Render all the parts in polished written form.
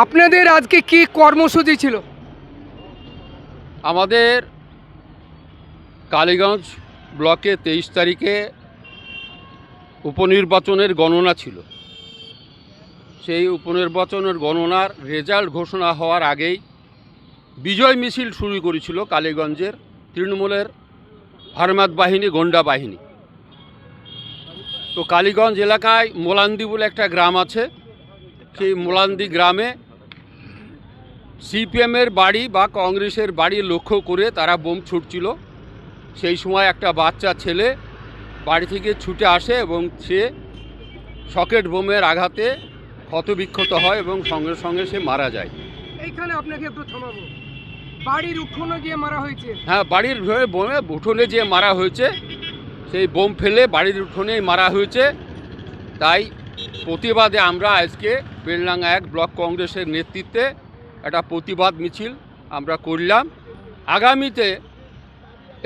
আপনাদের আজকে কি কর্মসূচি ছিল? আমাদের কালীগঞ্জ ব্লকে 23 তারিখে উপনির্বাচনের গণনা ছিল। সেই উপনির্বাচনের গণনার রেজাল্ট ঘোষণা হওয়ার আগেই বিজয় মিছিল শুরু করেছিল কালীগঞ্জের তৃণমূলের ভারমাত বাহিনী, গন্ডা বাহিনী। তো কালীগঞ্জ এলাকায় মোলান্দি বলে একটা গ্রাম আছে, সেই মোলান্দি গ্রামে সিপিএমের বাড়ি বা কংগ্রেসের বাড়ি লক্ষ্য করে তারা বোম ছুটছিল। সেই সময় একটা বাচ্চা ছেলে বাড়ি থেকে ছুটে আসে এবং সে সকেট বোমের আঘাতে ক্ষতবিক্ষত হয় এবং সঙ্গে সঙ্গে সে মারা যায়। এইখানে আপনাকে একটু থামাবো। বাড়ির উঠোনে গিয়ে মারা হয়েছে? হ্যাঁ, বাড়ির বোমে উঠোনে যে মারা হয়েছে, সেই বোম ফেলে বাড়ির উঠোনেই মারা হয়েছে। তাই প্রতিবাদে আমরা আজকে বেলডাঙ্গা 1 ব্লক কংগ্রেসের নেতৃত্বে একটা প্রতিবাদ মিছিল আমরা করলাম। আগামীতে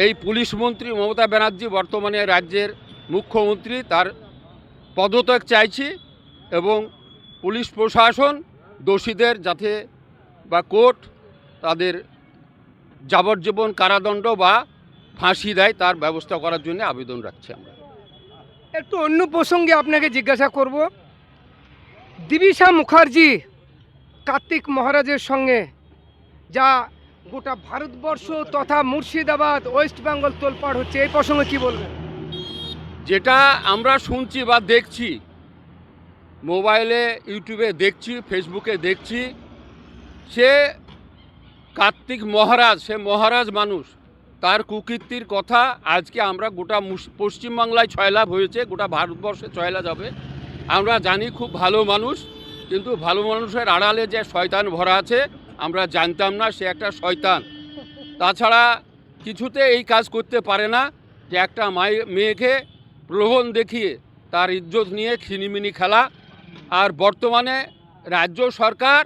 এই পুলিশ মন্ত্রী মমতা ব্যানার্জি, বর্তমানে রাজ্যের মুখ্যমন্ত্রী, তার পদত্যাগ চাইছি এবং পুলিশ প্রশাসন দোষীদের যাতে বা কোর্ট তাদের যাবজ্জীবন কারাদণ্ড বা ফাঁসি দেয় তার ব্যবস্থা করার জন্য আবেদন রাখছি আমরা। একটু অন্য প্রসঙ্গে আপনাকে জিজ্ঞাসা করব। দিবিশা মুখার্জি কার্তিক মহারাজের সঙ্গে যা গোটা ভারতবর্ষ তথা মুর্শিদাবাদ, ওয়েস্ট বেঙ্গল তোলপাড় হচ্ছে, এই প্রসঙ্গে কি বলবেন? যেটা আমরা শুনছি বা দেখছি, মোবাইলে, ইউটিউবে দেখছি, ফেসবুকে দেখছি, সে কার্তিক মহারাজ, সে মহারাজ মানুষ, তার কুকীর্তির কথা আজকে আমরা গোটা পশ্চিমবাংলায় ছয়লাভ হয়েছে, গোটা ভারতবর্ষে ছয়লাভ হবে। আমরা জানি খুব ভালো মানুষ, কিন্তু ভালো মানুষের আড়ালে যে শয়তান ভরা আছে আমরা জানতাম না, সে একটা শয়তান। তাছাড়া কিছুতে এই কাজ করতে পারে না যে একটা মেয়েকে প্রলোভন দেখিয়ে তার ইজ্জত নিয়ে ছিনিমিনি খেলা। আর বর্তমানে রাজ্য সরকার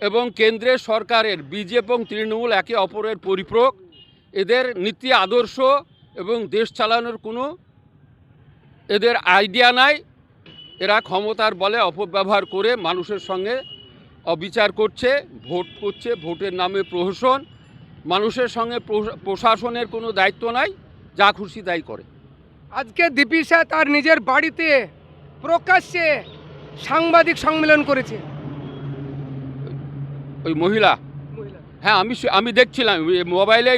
এবং কেন্দ্রের সরকারের বিজেপি এবং তৃণমূল একে অপরের পরিপূরক। এদের নীতি আদর্শ এবং দেশ চালানোর কোনো এদের আইডিয়া নাই। এরা ক্ষমতার বলে অপব্যবহার করে মানুষের সঙ্গে অবিচার করছে, ভোট করছে, ভোটের নামে প্রহসন। মানুষের সঙ্গে প্রশাসনের কোনো দায়িত্ব নাই, যা খুশি তাই করে। আজকে দীপিশা তার নিজের বাড়িতে প্রকাশ্যে সাংবাদিক সম্মেলন করেছে। ওই মহিলা, হ্যাঁ, আমি দেখছিলাম মোবাইলে,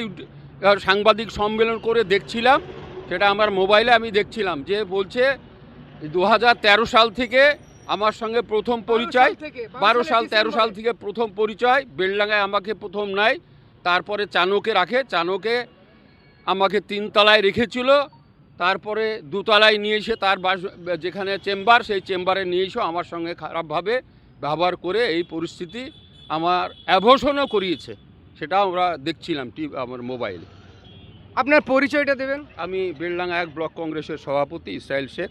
সাংবাদিক সম্মেলন করে দেখছিলাম, সেটা আমার মোবাইলে আমি দেখছিলাম, যে বলছে 2013 সাল থেকে আমার সঙ্গে প্রথম পরিচয়, 12 সাল 13 সাল থেকে প্রথম পরিচয়, বেলডাঙ্গায় আমাকে প্রথম নাই, তারপরে চানকে রাখে, চানকে আমাকে 3 তলায় রেখেছিল, তারপরে 2 তলায় নিয়ে এসে তার যেখানে চেম্বার, সেই চেম্বারে নিয়ে এসে আমার সঙ্গে খারাপভাবে ব্যবহার করে এই পরিস্থিতি আমার অ্যাভোশনও করিয়েছে। সেটা আমরা দেখছিলাম আমার মোবাইলে। আপনার পরিচয়টা দেবেন? আমি বেলডাঙ্গা 1 ব্লক কংগ্রেসের সভাপতি ইসরাইল শেখ।